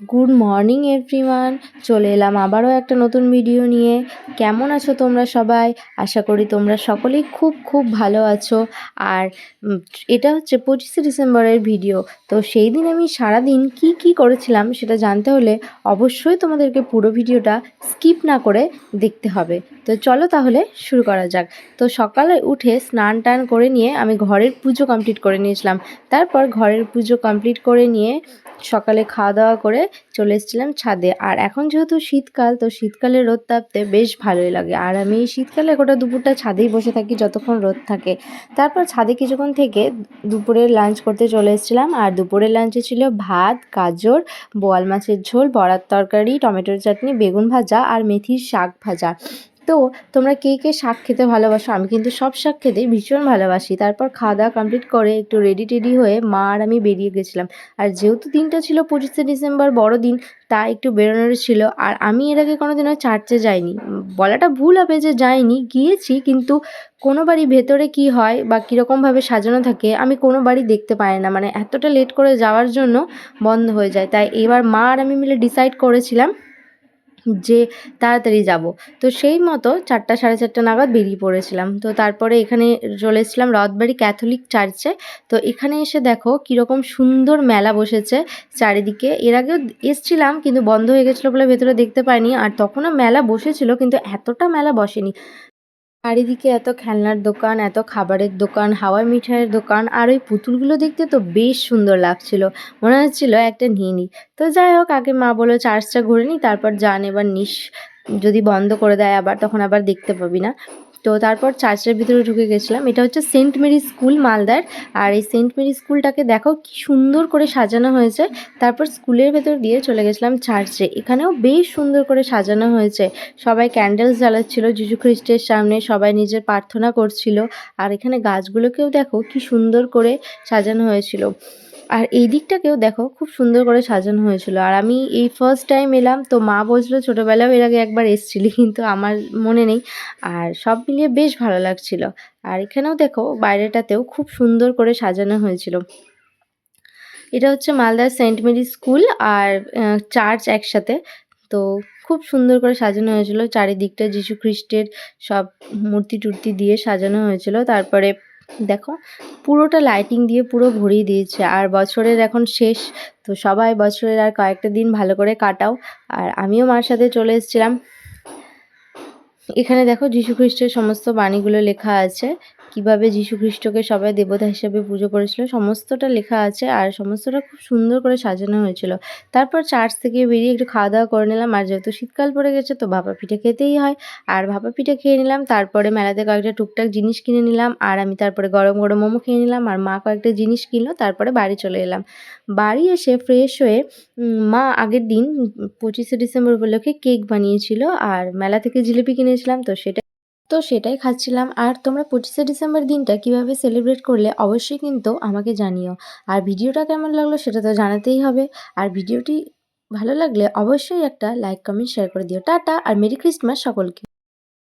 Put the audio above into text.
Good morning everyone, চলে এলাম আবারও একটা নতুন ভিডিও নিয়ে। কেমন আছো তোমরা সবাই? আশা করি তোমরা সকলেই খুব খুব ভালো আছো। আর এটা হচ্ছে 25শে ডিসেম্বরের ভিডিও। তো সেই দিন আমি সারাদিন কি করেছিলাম সেটা জানতে হলে অবশ্যই তোমাদেরকে পুরো ভিডিওটা স্কিপ না করে দেখতে হবে। তো চলো তাহলে শুরু করা যাক। তো সকালে উঠে স্নান টান করে নিয়ে আমি ঘরের পুজো কমপ্লিট করে নিয়েছিলাম। তারপর ঘরের পুজো কমপ্লিট করে নিয়ে সকালে খাওয়া দাওয়া করে চলে এসেছিলাম ছাদে। আর এখন যেহেতু শীতকাল, তো শীতকালে রোদ তাপতে বেশ ভালোই লাগে। আর আমি এই শীতকালে গোটা দুপুরটা ছাদেই বসে থাকি যতক্ষণ রোদ থাকে। তারপর ছাদে কিছুক্ষণ থেকে দুপুরের লাঞ্চ করতে চলে এসেছিলাম। আর দুপুরের লাঞ্চে ছিল ভাত, গাজর, বোয়াল মাছের ঝোল, বড়ার তরকারি, টমেটোর চাটনি, বেগুন ভাজা আর মেথির শাক ভাজা। তো তোমরা কে শাক খেতে ভালোবাসো? আমি কিন্তু সব শাক খেতেই ভীষণ ভালোবাসি। তারপর খাওয়া দাওয়া কমপ্লিট করে একটু রেডি হয়ে মা আর আমি বেরিয়ে গেছিলাম। আর যেহেতু দিনটা ছিল 25শে ডিসেম্বর, বড়দিন, তাই একটু বেরোনোর ছিল। আর আমি এর আগে কোনোদিনও চার্চে যাইনি, বলাটা ভুল হবে যে যাইনি, গিয়েছি, কিন্তু কোনো বাড়ি ভেতরে কি হয় বা কীরকমভাবে সাজানো থাকে আমি কোনো বাড়ি দেখতে পাই না। মানে এতটা লেট করে যাওয়ার জন্য বন্ধ হয়ে যায়। তাই এবার মা আর আমি মিলে ডিসাইড করেছিলাম যে তাড়াতাড়ি যাব। তো সেই মতো 4টা সাড়ে 4টা নাগাদ বেরিয়ে পড়েছিলাম। তো তারপরে এখানে চলে এসেছিলাম রথবাড়ি ক্যাথলিক চার্চে। তো এখানে এসে দেখো কীরকম সুন্দর মেলা বসেছে চারিদিকে। এর আগেও এসছিলাম কিন্তু বন্ধ হয়ে গেছিলো বলে ভেতরে দেখতে পাইনি। আর তখনও মেলা বসেছিল কিন্তু এতটা মেলা বসেনি। চারিদিকে এত খেলনার দোকান, এত খাবারের দোকান, হাওয়াই মিঠাইয়ের দোকান, আর ওই পুতুলগুলো দেখতে তো বেশ সুন্দর লাগছিল। মনে হচ্ছিল একটা নিয়ে নিই। তো যাই হোক, আগে মা বললো চার্চটা ঘুরে নিই, তারপর যান এবার নিস, যদি বন্ধ করে দেয় আবার তখন আবার দেখতে পাবি না। তো তারপর চার্চের ভিতরে ঢুকে গেছিলাম। এটা হচ্ছে সেন্ট মেরি স্কুল মালদার। আর এই সেন্ট মেরি স্কুলটাকে দেখো কি সুন্দর করে সাজানো হয়েছে। তারপর স্কুলের ভেতর দিয়ে চলে গেছিলাম চার্চে। এখানেও বেশ সুন্দর করে সাজানো হয়েছে। সবাই ক্যান্ডেলস জ্বালাচ্ছিল যীশু খ্রিস্টের সামনে, সবাই নিজের প্রার্থনা করছিল। আর এখানে গাছগুলোকেও দেখো কি সুন্দর করে সাজানো হয়েছিল। আর এই দিকটাকেও দেখো খুব সুন্দর করে সাজানো হয়েছিল। আর আমি এই ফার্স্ট টাইম এলাম। তো মা বলছিল ছোটোবেলাও এর আগে একবার এসেছিলি, কিন্তু আমার মনে নেই। আর সব মিলিয়ে বেশ ভালো লাগছিল। আর এখানেও দেখো বাইরেটাতেও খুব সুন্দর করে সাজানো হয়েছিল। এটা হচ্ছে মালদার সেন্ট মেরি স্কুল আর চার্চ একসাথে। তো খুব সুন্দর করে সাজানো হয়েছিল। চারিদিকটা যীশু খ্রিস্টের সব মূর্তি টুর্তি দিয়ে সাজানো হয়েছিল। তারপরে দেখো পুরোটা লাইটিং দিয়ে পুরো ভরিয়ে দিয়েছে। আর বছরের এখন শেষ, তো সবাই বছরের আর কয়েকটা দিন ভালো করে কাটাও। আর আমিও মার সাথে চলে এসেছিলাম। এখানে দেখো যীশু খ্রিস্টের সমস্ত বাণীগুলো লেখা আছে, কিভাবে যীশু খ্রিস্টকে সবাই দেবতা হিসেবে পুজো করেছিল সমস্তটা লেখা আছে। আর সমস্তটা খুব সুন্দর করে সাজানো হয়েছিল। তারপর চার্চ থেকে বেরিয়ে একটু খাওয়া দাওয়া করে নিলাম। আর যেহেতু শীতকাল পড়ে গেছে তো ভাপা পিঠে খেতেই হয়। আর ভাপা পিঠে খেয়ে নিলাম। তারপরে মেলাতে কয়েকটা টুকটাক জিনিস কিনে নিলাম। আর আমি তারপরে গরম গরম মোমো খেয়ে নিলাম। আর মা কয়েকটা জিনিস কিনলো। তারপরে বাড়ি চলে এলাম। বাড়ি এসে ফ্রেশ হয়ে মা আগের দিন 25শে ডিসেম্বর উপলক্ষে কেক বানিয়েছিল। আর মেলা থেকে জিলিপি কিনেছিলাম, তো সেটাই খাচ্ছিলাম। আর তোমরা 25শে ডিসেম্বর দিনটা কিভাবে সেলিব্রেট করলে অবশ্যই কিন্তু আমাকে জানিও। আর ভিডিওটা কেমন লাগলো সেটা তো জানাতেই হবে। আর ভিডিওটি ভালো লাগলে অবশ্যই একটা লাইক, কমেন্ট, শেয়ার করে দিও। টাটা আর মেরি ক্রিসমাস সকলকে।